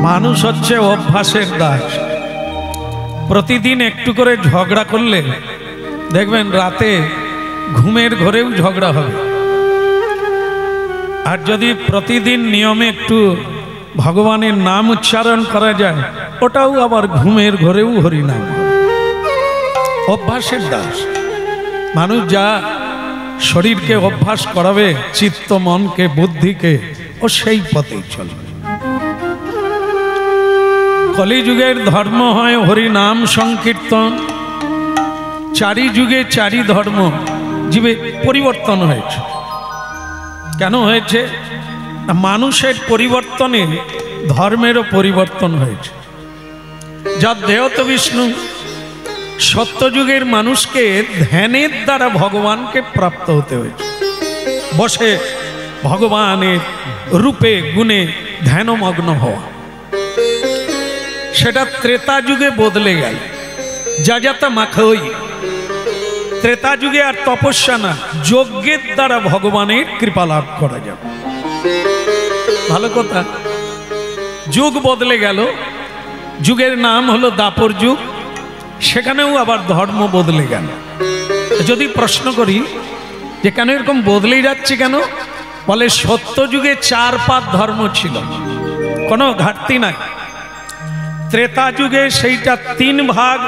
মানুষ হচ্ছে অভ্যাসের দাস। প্রতিদিন একটু করে ঝগড়া করলে দেখবেন রাতে ঘুমের ঘরেও ঝগড়া হবে। আর যদি প্রতিদিন নিয়মে একটু ভগবানের নাম উচ্চারণ করা যায়, ওটাও আবার ঘুমের ঘরেও হরিনাম। অভ্যাসের দাস মানুষ যা শরীরকে অভ্যাস করাবে, চিত্ত মনকে বুদ্ধিকে, ও সেই পথেই চলবে। কলিযুগের ধর্ম হয় হরিনাম সংকীর্তন। চারি যুগে চারি ধর্ম জীবে পরিবর্তন হয়েছে। কেন হয়েছে? মানুষের পরিবর্তনে ধর্মেরও পরিবর্তন হয়েছে। যার দেহ তো বিষ্ণু, সত্যযুগের মানুষকে ধ্যানের দ্বারা ভগবানকে প্রাপ্ত হতে হয়েছে। বসে ভগবানের রূপে গুণে ধ্যানমগ্ন হওয়া, সেটা ত্রেতা যুগে বদলে গেল। যাজাতা মাখই ত্রেতা যুগে আর তপস্যা না, যজ্ঞের দ্বারা ভগবানের কৃপা লাভ করা যাবে। ভালো কথা, যুগ বদলে গেল। যুগের নাম হলো দাপর যুগ, সেখানেও আবার ধর্ম বদলে গেল। যদি প্রশ্ন করি যে কেন এরকম বদলেই যাচ্ছে কেন, বলে সত্য যুগে 4 পাত ধর্ম ছিল, কোনো ঘাটতি নাই। ত্রেতা যুগে সেইটা 3 ভাগ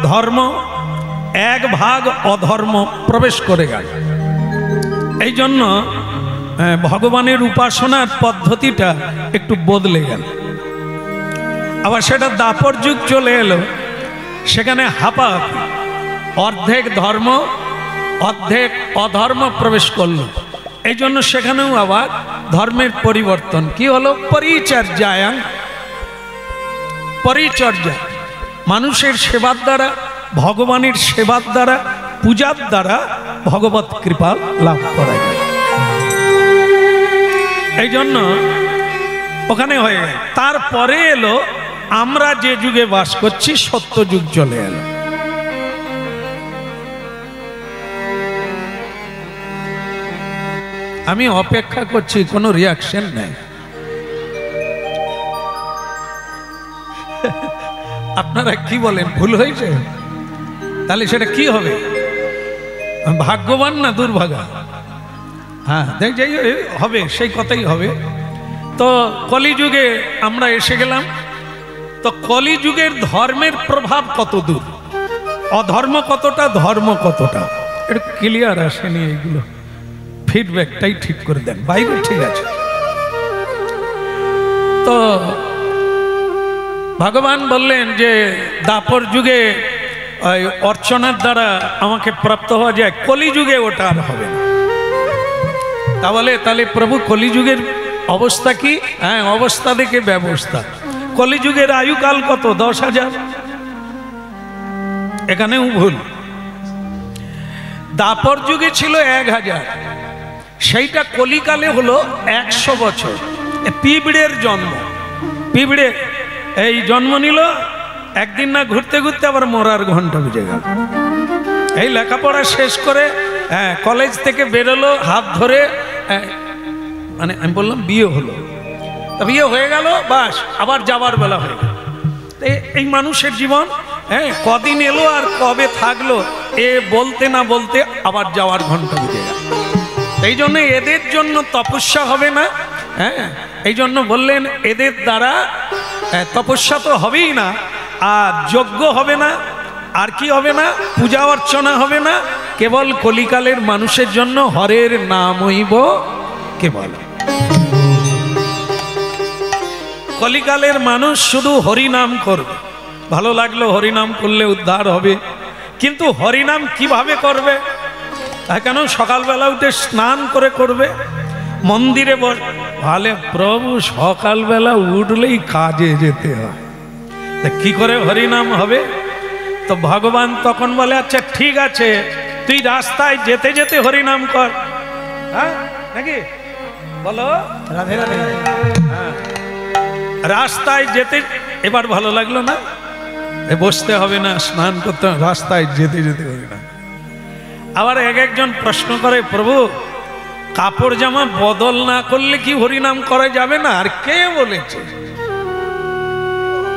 ধর্ম, 1 ভাগ অধর্ম প্রবেশ করে গেল। এই জন্য ভগবানের উপাসনার পদ্ধতিটা একটু বদলে গেল। আবার সেটা দাপর যুগ চলে এলো, সেখানে হাঁপাহাঁপি, অর্ধেক ধর্ম অর্ধেক অধর্ম প্রবেশ করলো। এই জন্য সেখানেও আবার ধর্মের পরিবর্তন কি হলো? পরিচর্যায়াং, পরিচর্যা মানুষের সেবার দ্বারা, ভগবানের সেবার দ্বারা, পূজার দ্বারা ভগবত কৃপা লাভ করা যায়। এই জন্য ওখানে হয়ে গেল। তারপরে এলো আমরা যে যুগে বাস করছি, সত্য যুগ চলে এলো। আমি অপেক্ষা করছি, কোনো রিয়াকশন নেই। আপনারা কি বলেন, ভুল হয়েছে? তাহলে সেটা কি হবে? ভাগ্যবান না দুর্ভাগা? হ্যাঁ, দেখ যাই হবে, সেই কথাই হবে। তো কলিযুগে আমরা এসে গেলাম। তো কলিযুগের ধর্মের প্রভাব কত দূর, অধর্ম কতটা, ধর্ম কতটা, এটা ক্লিয়ার আসেনি। এইগুলো ফিডব্যাকটাই ঠিক করে দেন, বাইরে ঠিক আছে। তো ভগবান বললেন যে দাপর যুগে ওই অর্চনার দ্বারা আমাকে প্রাপ্ত হওয়া যায়, কলিযুগে ওটা আর হবে না। তাহলে প্রভু কলিযুগের অবস্থা কি? হ্যাঁ, অবস্থা দেখে ব্যবস্থা। কলিযুগের আয়ুকাল কত? 10,000। এখানেও ভুল। দাপর যুগে ছিল 1000, সেইটা কলিকালে হলো 100 বছর। পিঁপড়ের জন্ম, পিঁপড়ে এই জন্ম নিল, একদিন না ঘুরতে ঘুরতে আবার মরার ঘন্টা বেজে গেল। এই লেখাপড়া শেষ করে কলেজ থেকে বেরোলো, হাত ধরে, মানে আমি বললাম বিয়ে হলো, বিয়ে হয়ে গেল, বাস আবার যাবার বেলা হয়ে গেল। এই মানুষের জীবন কদিন এলো আর কবে থাকলো, এ বলতে না বলতে আবার যাওয়ার ঘন্টা বেজে গেল। এই জন্য এদের জন্য তপস্যা হবে না। এই জন্য বললেন এদের দ্বারা তপস্যা তো হবেই না, আর যজ্ঞ হবে না, আর কি হবে না? পূজা অর্চনা হবে না। কেবল কলিকালের মানুষের জন্য হরের নামইব কেবল। কলিকালের মানুষ শুধু হরিনাম করবে। ভালো লাগলো, হরিনাম করলে উদ্ধার হবে, কিন্তু হরিনাম কিভাবে করবে? কেন সকালবেলা উঠে স্নান করে করবে, মন্দিরে ভালে প্রভু সকালবেলা উঠলেই কাজে যেতে হয়, কি করে হরিনাম হবে? তো ভগবান তখন বলে, আচ্ছা ঠিক আছে, তুই রাস্তায় যেতে যেতে হরিনাম কর। হ্যাঁ নাকি বলো? রাধে রাধে। হ্যাঁ, রাস্তায় যেতে, এবার ভালো লাগলো না? বসতে হবে না, স্নান করতে হবে, রাস্তায় যেতে যেতে হরিনাম। আবার একজন প্রশ্ন করে, প্রভু কাপড় জামা বদল না করলে কি হরিনাম করা যাবে না? আর কে বলেছে?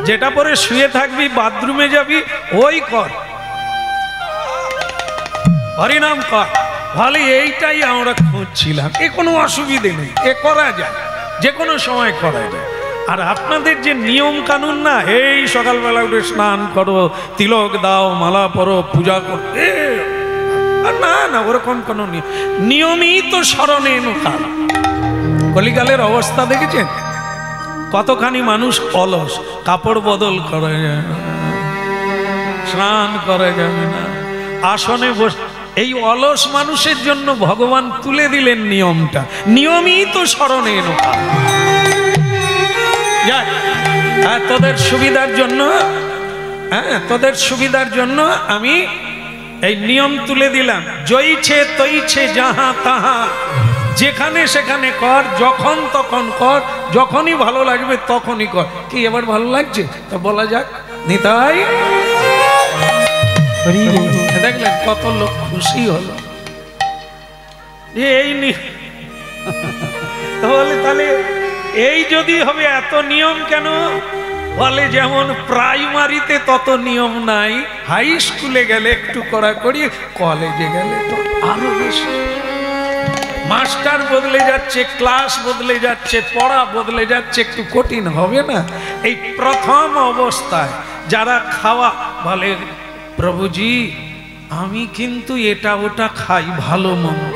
যেটা পরে শুয়ে থাকবি, বাথরুমে যাবি, ওই কর, হরিনাম কর। ভালো, এইটাই আমরা খুঁজছিলাম। এ কোনো অসুবিধে নেই, এ করা যায়, যে কোনো সময় করা যায়। আর আপনাদের যে নিয়ম কানুন না, এই সকালবেলা উঠে স্নান করো, তিলক দাও, মালা পরো, পূজা করো, না না, ওরকম কোনো নিয়মই তো স্মরণে কাল। কলিকালের অবস্থা দেখেছেন? কতখানি মানুষ অলস, কাপড় বদল করা যায় না, স্নান করা যাবে না, আসনে বস। এই অলস মানুষের জন্য ভগবান তুলে দিলেন নিয়মটা। নিয়মই তো স্মরণে এনো। তোদের সুবিধার জন্য, তোদের সুবিধার জন্য আমি এই নিয়ম তুলে দিলাম। জয়ছে তৈছে যাহা তাহা, যেখানে সেখানে কর, যখন তখন কর, যখনই ভালো লাগবে তখনই কর। কি এবার ভালো লাগছে তো বলা যাক নিতাই। দেখলেন কত লোক খুশি হলো। এই বলে তাহলে এই যদি হবে, এত নিয়ম কেন? বলে যেমন প্রাইমারিতে তত নিয়ম নাই, হাই স্কুলে গেলে একটু কড়াকড়ি, কলেজে গেলে তো আরো বেশি। মাস্টার বদলে যাচ্ছে, ক্লাস বদলে যাচ্ছে, পড়া বদলে যাচ্ছে, একটু কঠিন হবে না? এই প্রথম অবস্থায় যারা খাওয়া বলে, প্রভুজি আমি কিন্তু এটা ওটা খাই, ভালো মন্দ,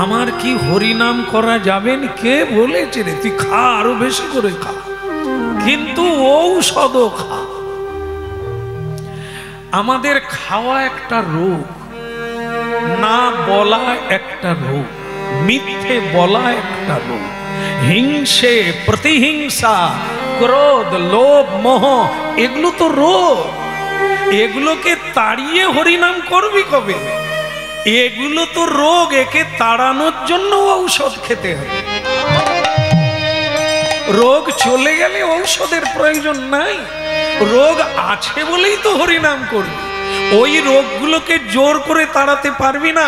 আমার কি হরিনাম করা যাবেন? কে বলেছে রে? তুই খা, আরো বেশি করে খা, কিন্তু ঔষধও খা। আমাদের খাওয়া একটা রোগ, না বলা একটা রোগ, মিথ্যে বলা একটা রোগ, হিংসে, প্রতিহিংসা, ক্রোধ, লোভ, মোহ, এগুলো তো রোগ। এগুলোকে তাড়িয়ে হরিনাম করবি কবে? এগুলো তো রোগ, একে তাড়ানোর জন্য ঔষধ খেতে হবে। রোগ চলে গেলে ঔষধের প্রয়োজন নাই। রোগ আছে বলেই তো হরিনাম করবি। ওই রোগগুলোকে জোর করে তাড়াতে পারবি না,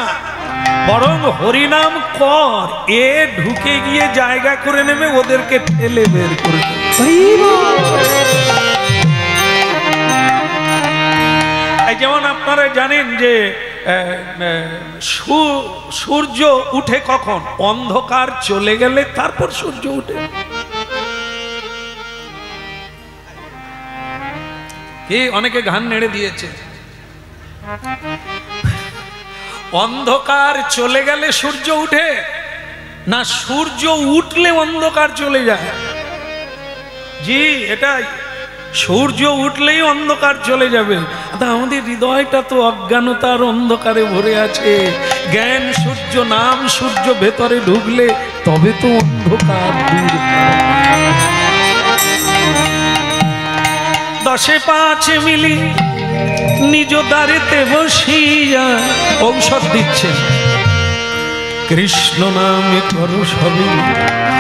বরং হরিনাম কর, এ ঢুকে গিয়ে জায়গা করে নেবে, ওদেরকে ঠেলে বের করে দেবে। যেমন আপনারা জানেন যে সূর্য উঠে কখন? অন্ধকার চলে গেলে তারপর সূর্য উঠে। কি অনেকে ঘান নেড়ে দিয়েছে। অন্ধকার চলে গেলে সূর্য উঠে না, সূর্য উঠলে অন্ধকার চলে যায়। জি, এটাই, সূর্য উঠলেই অন্ধকার চলে যাবে। আমাদের হৃদয়টা তো অজ্ঞানতার অন্ধকারে ভরে আছে। জ্ঞান সূর্য, নাম সূর্য ভেতরে ঢুকলে তবে তো অন্ধকার দূর। 10-5 মিলি নিজ দ্বারেতে বসিয়া ঔষধ দিচ্ছে। কৃষ্ণ নামে করো সবে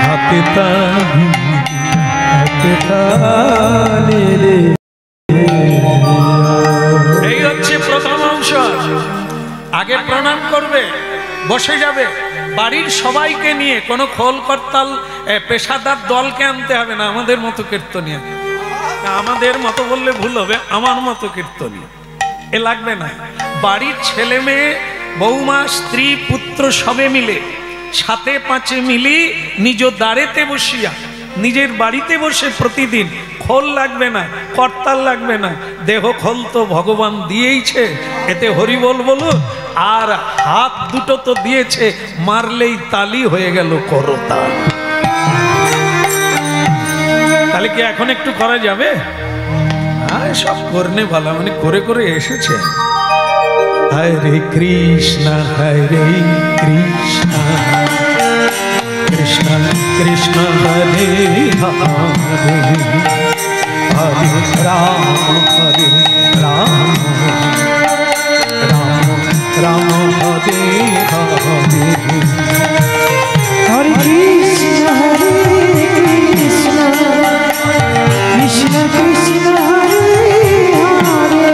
হাতে তালি, এই হচ্ছে প্রথম অংশ। আগে প্রণাম করবে, বসে যাবে, বাড়ির সবাইকে নিয়ে, কোনো খোল করতাল পেশাদার দলকে আনতে হবে না। আমাদের মতো কীর্তনিয়া, আমাদের মতো বললে ভুল হবে, আমার মতো কীর্তনিয়া এ লাগবে না। বাড়ির ছেলে মেয়ে, বৌমা, স্ত্রী, পুত্র সবে মিলে 7-5 মিলি নিজ দ্বারেতে বসিয়া, নিজের বাড়িতে বসে প্রতিদিন, খোল লাগবে না, করতাল লাগবে না, দেহ খোল তো ভগবান দিয়েইছে, এতে হরি বল বলুন। আর হাত দুটো তো দিয়েছে, মারলেই তালি হয়ে গেল করতাল। তাহলে কি এখন একটু করা যাবে? হ্যাঁ, সব করনে ভালো, মানে করে করে এসেছে। হরে কৃষ্ণ হরে কৃষ্ণ, কৃষ্ণ কৃষ্ণ হরে হরে, হরে রাম হরে রাম, রাম রাম হরে হরে, হরে কৃষ্ণ হরে কৃষ্ণ, কৃষ্ণ কৃষ্ণ হরে হরে,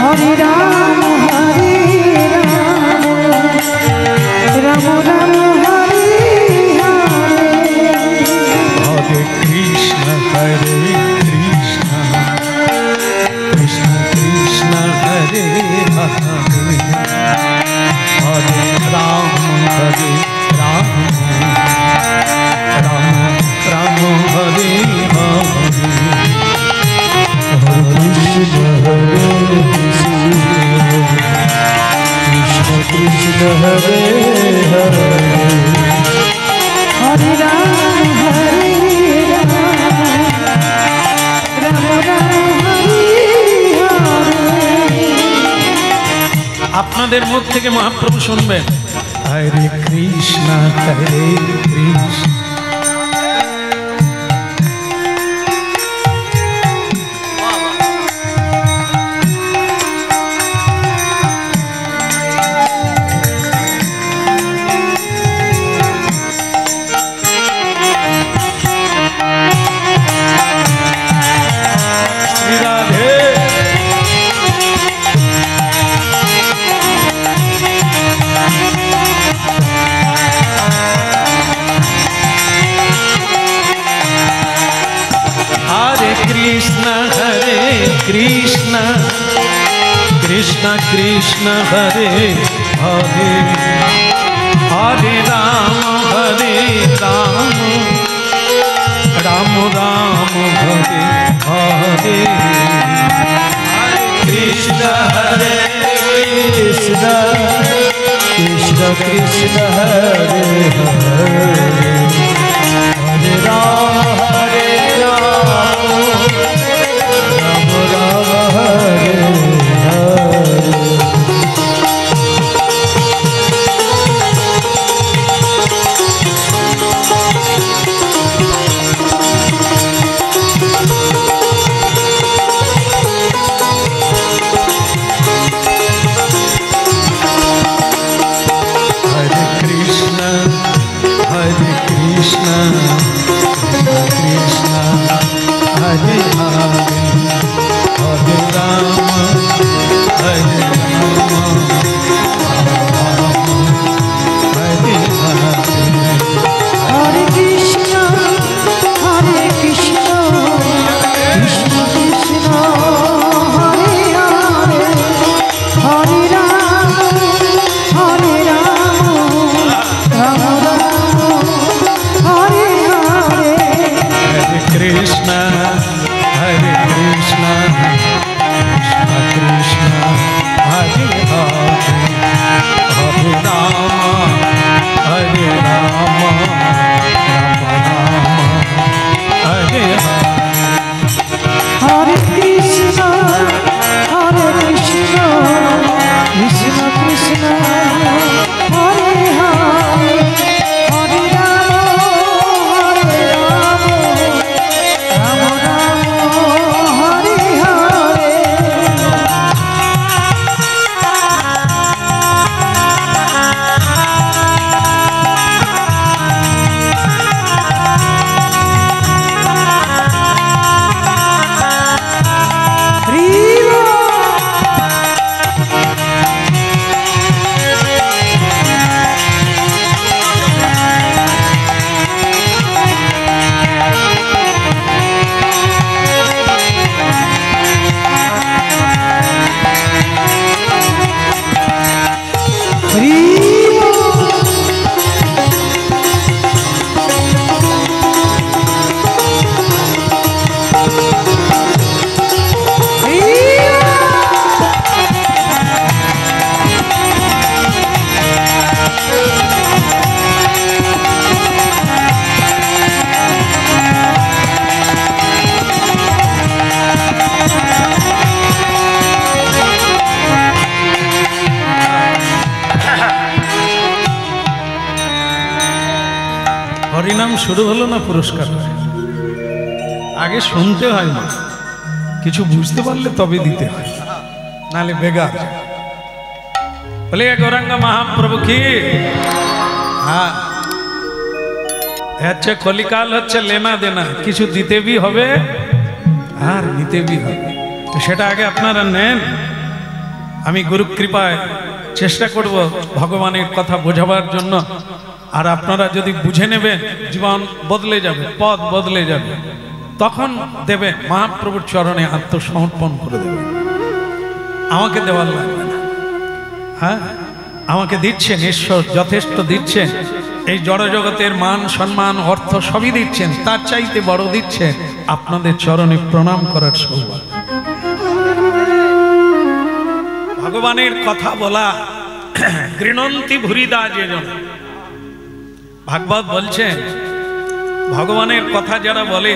হরে রাম হরে রাম, রাম রাম হরে হরে, হরে কৃষ্ণ হরে हरे हरे राम राम राम हरे हरे। আপনাদের মুখ থেকে মহাপ্রভু শুনবেন হরে কৃষ্ণ হরে কৃষ্ণ। कृष्ण कृष्ण कृष्ण हरे हरे हरे राम राम राम हरे हरे। कृष्ण हरे कृष्ण कृष्ण कृष्ण हरे हरे हरे राम राम राम हरे हरे। হরিনাম শুরু হলো না পুরস্কার আগে শুনতে হয় না, কিছু বুঝতে পারলে তবে দিতে হয়, নালে বেগার। বলে গৌরাঙ্গ মহাপ্রভু কি, হ্যাঁ হচ্ছে কলিকাল হচ্ছে লেনা দেনা, কিছু দিতে বি হবে আর নিতে বি হবে, সেটা আগে আপনারা নেন। আমি গুরু কৃপায় চেষ্টা করব ভগবানের কথা বোঝাবার জন্য, আর আপনারা যদি বুঝে নেবেন জীবন বদলে যাবে, পথ বদলে যাবে, তখন দেবেন মহাপ্রভুর চরণে আত্মসমর্পণ করে দেবেন। আমাকে দেওয়ার লাগবে না, হ্যাঁ আমাকে দিচ্ছেন ঈশ্বর, যথেষ্ট দিচ্ছেন। এই জড়জগতের মান সম্মান অর্থ সবই দিচ্ছেন, তার চাইতে বড় দিচ্ছেন আপনাদের চরণে প্রণাম করার সৌভাগ্য। ভগবানের কথা বলা গৃণন্তি ভুরিদা যেজন। ভাগবত বলছেন ভগবানের কথা যারা বলে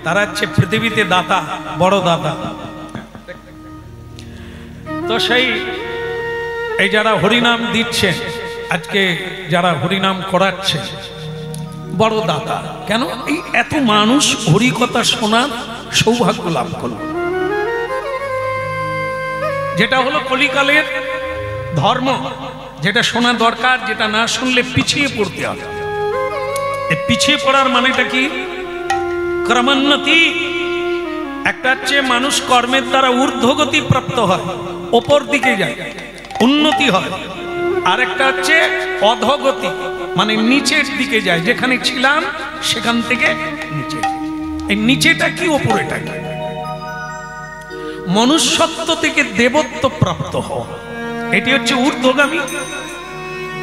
তারা হচ্ছে পৃথিবীতে দাতা, বড় দাতা। তো সেই এই যারা হরিনাম দিচ্ছে, আজকে যারা হরিনাম করাচ্ছে, বড় দাতা। কেন? এই এত মানুষ হরিকথা শোনার সৌভাগ্য লাভ করল, যেটা হলো কলিকালের ধর্ম, যেটা শোনা দরকার, যেটা না শুনলে পিছিয়ে পড়তে হবে। এই পিছিয়ে পড়ার মানেটা কি? ক্রমোন্নতি। একটা হচ্ছে মানুষ কর্মের দ্বারা ঊর্ধ্বগতি প্রাপ্ত হয়, ওপর দিকে যায়, উন্নতি হয়। আর একটা হচ্ছে অধোগতি, মানে নিচের দিকে যায়, যেখানে ছিলাম সেখান থেকে নিচে। এই নিচেটা কি, ওপরেটা কি? মনুষ্যত্ব থেকে দেবত্ব প্রাপ্ত হওয়া, এটি হচ্ছে ঊর্ধ্বগামী।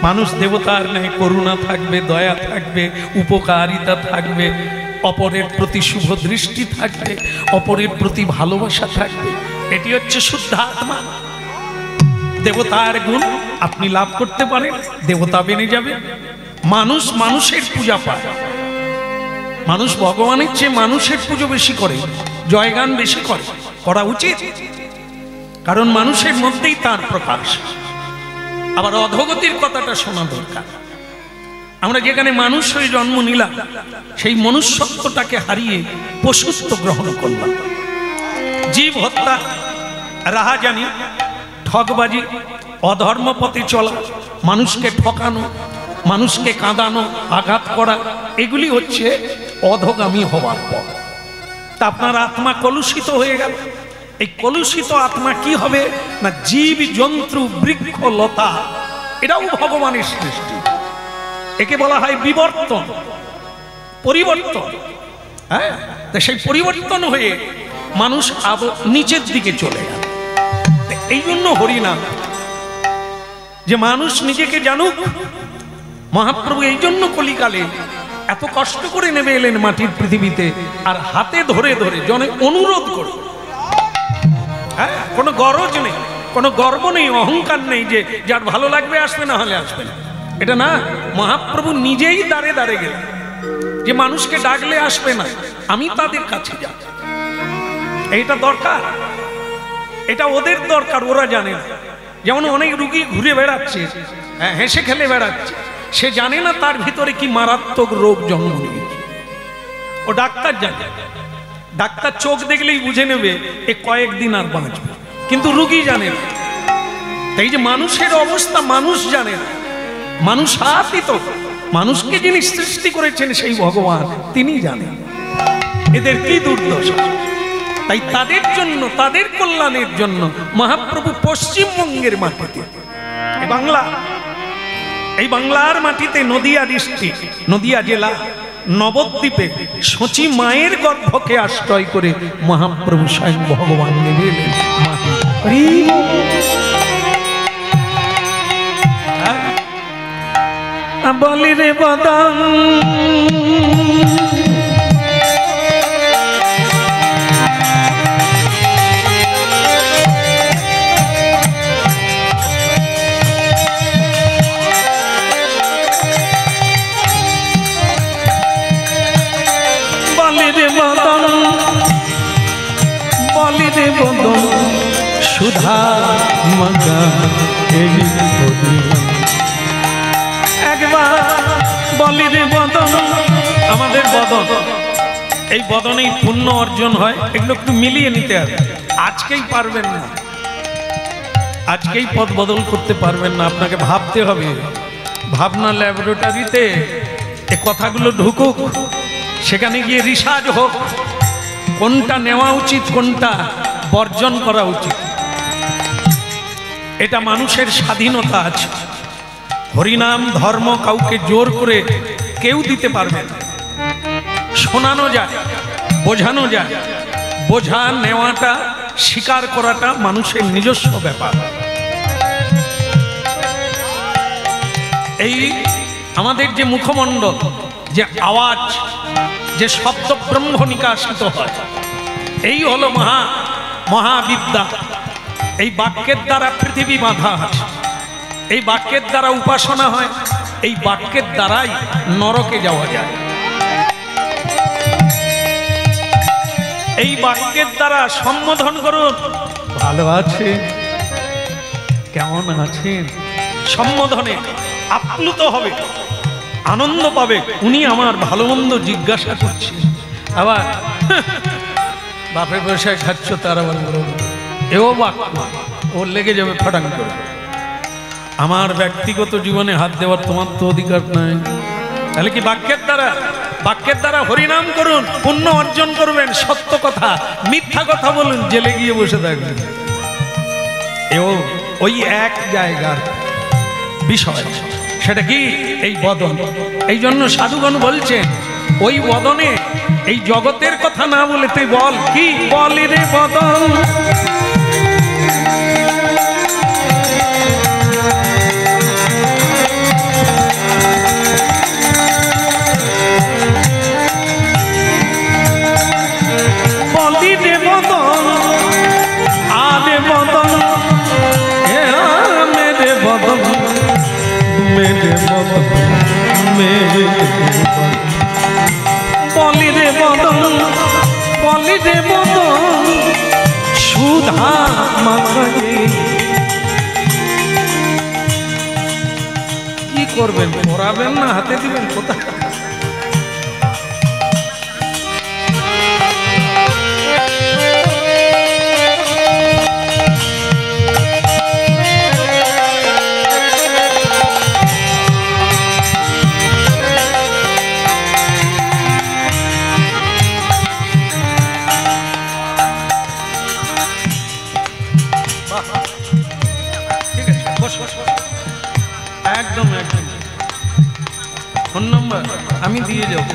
মানুষ দেবতার ন্যায় করুণা থাকবে, দয়া থাকবে, উপকারিতা থাকবে, অপরের প্রতি শুভ দৃষ্টি থাকবে, অপরের প্রতি ভালোবাসা থাকবে। এটি হচ্ছে শুদ্ধ আত্মা। দেবতার গুণ আপনি লাভ করতে পারেন, দেবতা বেনে যাবে। মানুষ মানুষের পূজা পায়, মানুষ ভগবানের চেয়ে মানুষের পুজো বেশি করে, জয়গান বেশি করে, করা উচিত, কারণ মানুষের মধ্যেই তার প্রকাশ। আবার অধোগতির কথাটা শোনা দরকার। আমরা যেখানে মানুষ হয়ে জন্ম নিলাম, সেই মনুষ্যত্বটাকে হারিয়ে পশুত্ব গ্রহণ করলাম। জীব হত্যা, রাহাজানি, ঠকবাজি, অধর্ম পথে চলা, মানুষকে ঠকানো, মানুষকে কাঁদানো, আঘাত করা, এগুলি হচ্ছে অধোগামী হওয়ার পর। তা আপনার আত্মা কলুষিত হয়ে গেল। এই কলুষিত আত্মা কি হবে না, জীব জন্তু বৃক্ষ লতা এটাও ভগবানের সৃষ্টি। একে বলা হয় বিবর্তন, পরিবর্তন। হ্যাঁ, সেই পরিবর্তন হয়ে মানুষ নিচের দিকে চলে গেল। এই জন্য হরিনাম, যে মানুষ নিজেকে জানুক। মহাপ্রভু এই জন্য কলিকালে এত কষ্ট করে নেমে এলেন মাটির পৃথিবীতে, আর হাতে ধরে ধরে জনে অনুরোধ করে। হ্যাঁ, কোনো গরজ নেই, কোনো গর্ব নেই, অহংকার নেই যে যার ভালো লাগবে আসবে, না হলে আসবে না, এটা না। মহাপ্রভু নিজেই দাঁড়ে দাঁড়ে গেলেন যে মানুষকে ডাকলে আসবে না, আমি তাদের কাছে যাব। এইটা দরকার, এটা ওদের দরকার, ওরা জানে না। যেমন অনেক রুগী ঘুরে বেড়াচ্ছে, হেসে খেলে বেড়াচ্ছে, সে জানে না তার ভিতরে কি মারাত্মক রোগ জন্ম নিয়েছে। ও ডাক্তার জানে, ডাক্তার চোখ দেখলেই বুঝে নেবে এ কয়েকদিন আর বাঁচবে, কিন্তু রুগী জানে না। তাই যে মানুষের অবস্থা মানুষ জানে না, মানুষ আতীত। মানুষকে যিনি সৃষ্টি করেছেন সেই ভগবান, তিনি জানেন এদের কি দুর্দশা। তাই তাদের জন্য, তাদের কল্যাণের জন্য মহাপ্রভু পশ্চিমবঙ্গের মাটিতে, বাংলা, এই বাংলার মাটিতে নদিয়া ডিস্ট্রিক্ট, নদিয়া জেলা, নবদ্বীপে সচি মায়ের গর্ভকে আশ্রয় করে মহাপ্রভু স্বয়ং ভগবান নেমে এলেন মাটি। বলি রে বদন সুধা মগা একবার বলি রে বদন। আমাদের বদন, এই বদনেই পুণ্য অর্জন হয়। এগুলো একটু মিলিয়ে নিতে হবে। আজকেই পারবেন না, আজকেই পথ বদল করতে পারবেন না, আপনাকে ভাবতে হবে। ভাবনা ল্যাবরেটরিতে এ কথাগুলো ঢুকুক, সেখানে গিয়ে রিসার্চ হোক, কোনটা নেওয়া উচিত, কোনটা বর্জন করা উচিত। এটা মানুষের স্বাধীনতা আছে। হরিনাম ধর্ম কাউকে জোর করে কেউ দিতে পারবে না। শোনানো যায়, বোঝানো যায়, বোঝা নেওয়াটা, স্বীকার করাটা মানুষের নিজস্ব ব্যাপার। এই আমাদের যে মুখমণ্ডল, যে আওয়াজ, যে শব্দ ব্রহ্ম নিকাশিত হয়, এই হলো মহাবিদ্যা। এই বাক্যের দ্বারা পৃথিবী বাঁধা আছে। এই বাক্যের দ্বারা উপাসনা হয়, এই বাক্যের দ্বারাই নরকে যাওয়া যায়। এই বাক্যের দ্বারা সম্বোধন করুন, ভালো আছে, কেমন আছেন, সম্বোধনে আপ্লুত হবে, আনন্দ পাবে। উনি আমার ভালো মন্দ জিজ্ঞাসা করছেন। আবার বাপের পয়সায় খাচ্ছ, তার আবার এও বাক্য ওর লেগে যাবে ফাটাং করে। আমার ব্যক্তিগত জীবনে হাত দেওয়ার তোমার তো অধিকার নাই। তাহলে কি বাক্যের দ্বারা হরিনাম করুন, পুণ্য অর্জন করবেন। সত্য কথা, মিথ্যা কথা বলুন, জেলে গিয়ে বসে থাকবেন। এও ওই এক জায়গার বিষয়, সেটা কি এই বদন। এই জন্য সাধুগণ বলছেন ওই বদনে এই জগতের কথা না বলে তুই বল, কি বলি রে বদন। বলি রে বদন, আরে বদন, মেরে বদন, মেরে বদন, মেরে বদন। বলি রে বদন, বলি রে বদন, সুধা মাখায়ে। কি করবেন, পড়াবেন না হাতে দিবেন কোথায়? একদম একদম ফোন নাম্বার আমি দিয়ে যাব।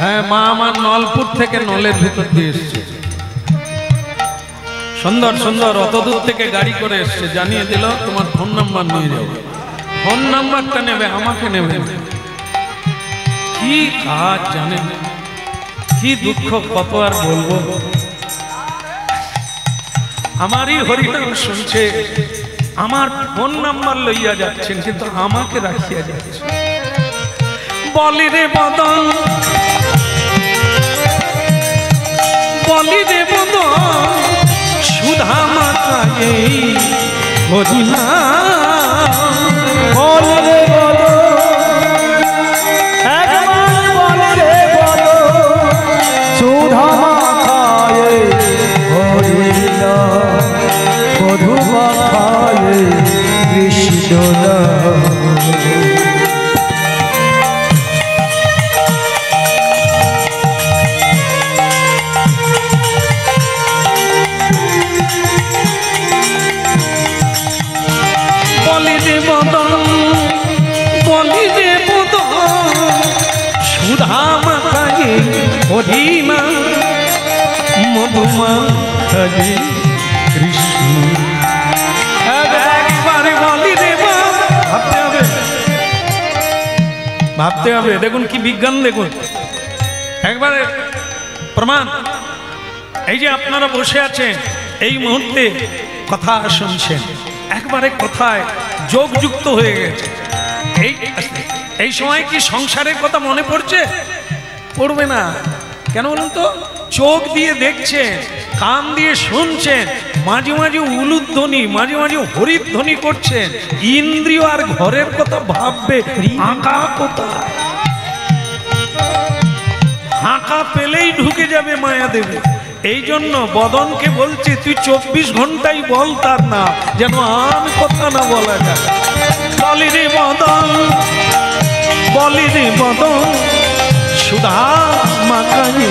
হ্যাঁ, মা আমার নলপুর থেকে নলের ভিতর দিয়ে এসছে, সুন্দর সুন্দর অত দূর থেকে গাড়ি করে এসছে, জানিয়ে দিল তোমার ফোন নাম্বার নিয়ে যাও। ফোন নাম্বারটা নেবে, আমাকে নেবে। কি কাজ জানেন, কি দুঃখ, কত আর বলবো। আমারই হরিনাম শুনছে, আমার ফোন নাম্বার লইয়া যাচ্ছেন, কিন্তু আমাকে রাখিয়া যাচ্ছে। বলি রে বদন, বলি রে বদন, সুধা মাখায়ে হরিনাম। বলি রে বদন, একবার বলি রে বদন, সুধা মাখায়ে হরিনাম, মধু মাখায়ে কৃষ্ণ নাম। বলি রে বদন, বলি রে বদন, সুধা মাখায়ে হরিনাম, মধু মাখায়ে কৃষ্ণ। একবারে বলি রে বদন, ভাবতে হবে, ভাবতে হবে। দেখুন কি বিজ্ঞান, দেখুন একবারে প্রমাণ। এই যে আপনারা বসে আছেন, এই মুহূর্তে কথা শুনছেন, একবারে কথায় যোগ যুক্ত হয়ে গেছে। এই সময় কি সংসারের কথা মনে পড়ছে? পড়বে না। কেন বলুন তো? চোখ দিয়ে দেখছেন, কান দিয়ে শুনছেন, মাঝে মাঝে উলুধ্বনি, মাঝে মাঝে হরিধ্বনি করছেন। ইন্দ্রিয় আর ঘরের কথা ভাববে, ফাঁকা কোথায়? ফাঁকা পেলেই ঢুকে যাবে মায়া দেবে। এই জন্য বদনকে বলছে তুই 24 ঘন্টাই বল তার না, যেন আর কথা না বলা যায়। বলি রে বদন, বলি রে বদন, সুধা মাখায়ে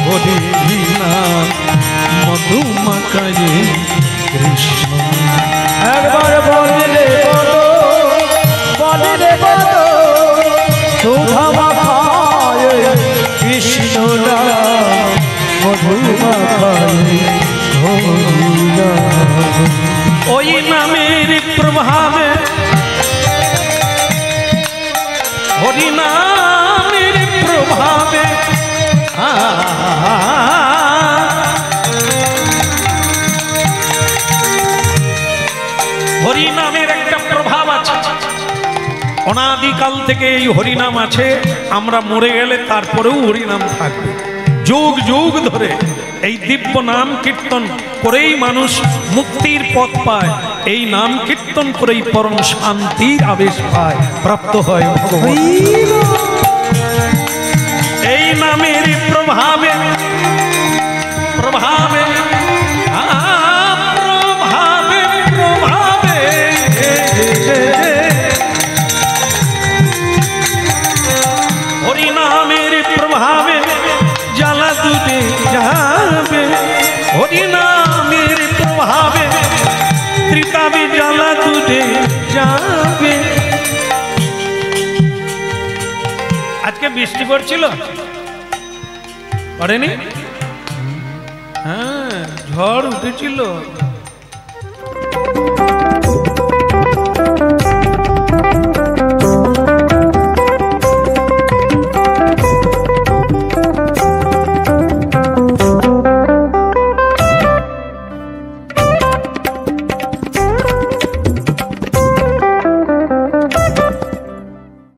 হরিনাম, মধু মাখায়ে কৃষ্ণ। একবার বলি রে বদন, বলি রে বদন, সুধা মাখায়ে কৃষ্ণ নাম, মধু মাখায়ে হরিনাম। ওই নামের প্রভাবে, হরিনামের প্রভাবে অনাদিকাল থেকে এই হরিনাম আছে, আমরা মরে গেলে তারপরেও হরিনাম থাকবে। যুগ যুগ ধরে এই দিব্য নাম কীর্তন করেই মানুষ মুক্তির পথ পায়, এই নাম কীর্তন করেই পরম শান্তির আবেশ পায়, প্রাপ্ত হয় ভগবান। এই নামের প্রভাবে প্রভাবে প্রভাবে প্রভাবে হরিনামের প্রভাবে জ্বালা দুটে যাবে, হরিনামের প্রভাবে ত্রিতাবে জ্বালা দুটে যাবে। আজকে বৃষ্টি পড়ছিল, পড়েনি? হ্যাঁ, ঝড় উঠেছিল।